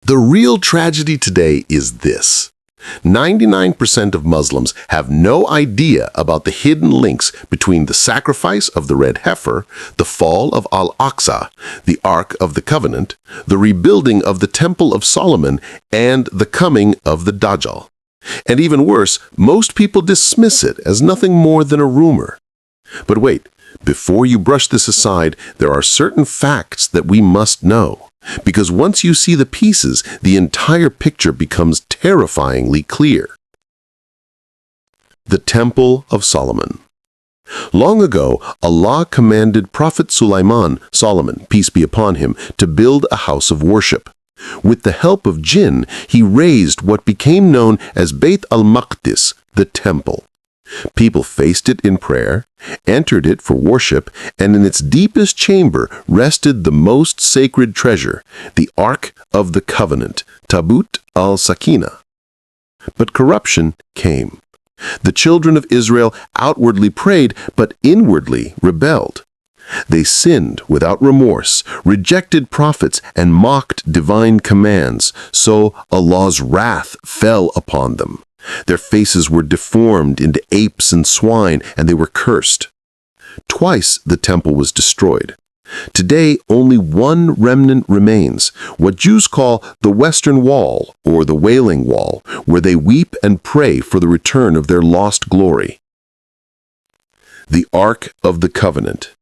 The real tragedy today is this. 99% of Muslims have no idea about the hidden links between the sacrifice of the Red Heifer, the fall of Al-Aqsa, the Ark of the Covenant, the rebuilding of the Temple of Solomon, and the coming of the Dajjal. And even worse, most people dismiss it as nothing more than a rumor. But wait, before you brush this aside, there are certain facts that we must know. Because once you see the pieces, the entire picture becomes terrifyingly clear. The Temple of Solomon. Long ago, Allah commanded Prophet Solomon, peace be upon him, to build a house of worship. With the help of jinn, he raised what became known as Bayt al-Maqdis, the temple. People faced it in prayer, entered it for worship, and in its deepest chamber rested the most sacred treasure, the Ark of the Covenant, Tabut al-Sakinah. But corruption came. The children of Israel outwardly prayed, but inwardly rebelled. They sinned without remorse, rejected prophets, and mocked divine commands, so Allah's wrath fell upon them. Their faces were deformed into apes and swine, and they were cursed. Twice the temple was destroyed. Today, only one remnant remains, what Jews call the Western Wall, or the Wailing Wall, where they weep and pray for the return of their lost glory. The Ark of the Covenant.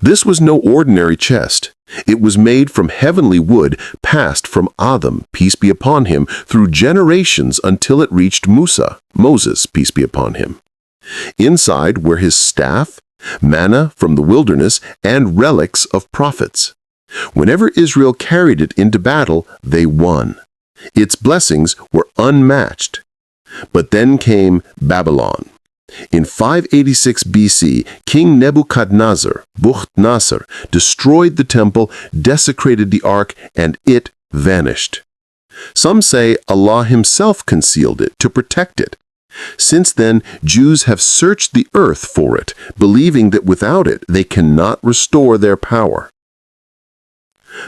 This was no ordinary chest. It was made from heavenly wood, passed from Adam, peace be upon him, through generations until it reached Moses, peace be upon him. Inside were his staff, manna from the wilderness, and relics of prophets. Whenever Israel carried it into battle, they won. Its blessings were unmatched. But then came Babylon. In 586 BC, King Nebuchadnezzar, Bucht-Nasser, destroyed the temple, desecrated the ark, and it vanished. Some say Allah himself concealed it to protect it. Since then, Jews have searched the earth for it, believing that without it they cannot restore their power.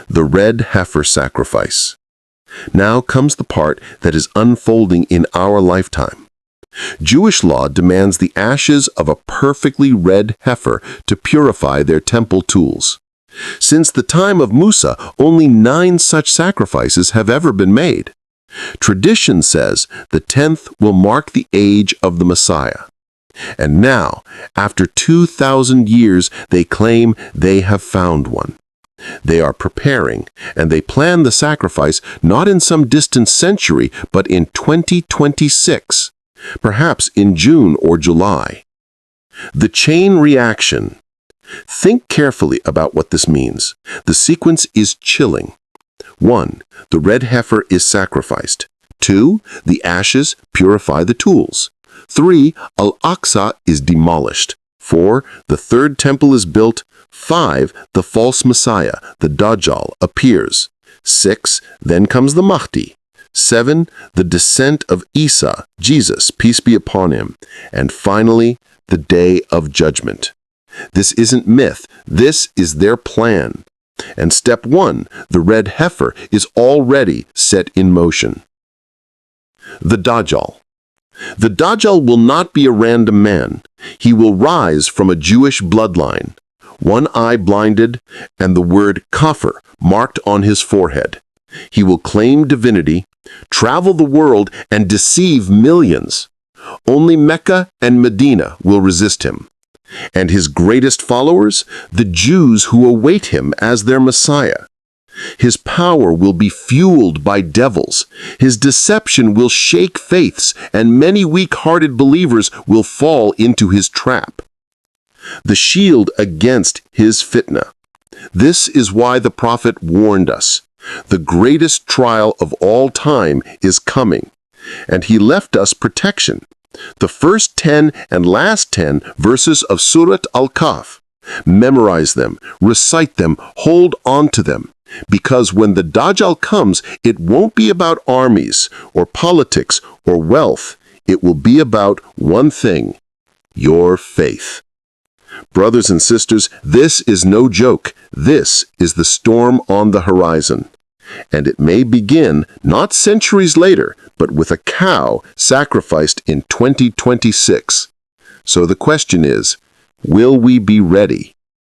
The Red Heifer sacrifice. Now comes the part that is unfolding in our lifetime. Jewish law demands the ashes of a perfectly red heifer to purify their temple tools. Since the time of Musa, only 9 such sacrifices have ever been made. Tradition says the 10th will mark the age of the Messiah. And now, after 2,000 years, they claim they have found one. They are preparing, and they plan the sacrifice not in some distant century, but in 2026. Perhaps in June or July. The chain reaction. Think carefully about what this means. The sequence is chilling. 1. The red heifer is sacrificed. 2. The ashes purify the tools. 3. Al-Aqsa is demolished. 4. The third temple is built. 5. The false Messiah, the Dajjal, appears. 6. Then comes the Mahdi. 7. The descent of Isa, Jesus, peace be upon him. And finally, the Day of Judgment. This isn't myth. This is their plan. And step 1, the red heifer, is already set in motion. The Dajjal. The Dajjal will not be a random man. He will rise from a Jewish bloodline. One eye blinded, and the word kafir marked on his forehead. He will claim divinity, travel the world, and deceive millions. Only Mecca and Medina will resist him. And his greatest followers? The Jews who await him as their Messiah. His power will be fueled by devils. His deception will shake faiths, and many weak-hearted believers will fall into his trap. The shield against his fitnah. This is why the prophet warned us. The greatest trial of all time is coming, and he left us protection. The first 10 and last 10 verses of Surah Al-Kahf. Memorize them, recite them, hold on to them, because when the Dajjal comes, it won't be about armies or politics or wealth. It will be about one thing: your faith. Brothers and sisters, this is no joke. This is the storm on the horizon. And it may begin not centuries later, but with a cow sacrificed in 2026. So the question is, will we be ready?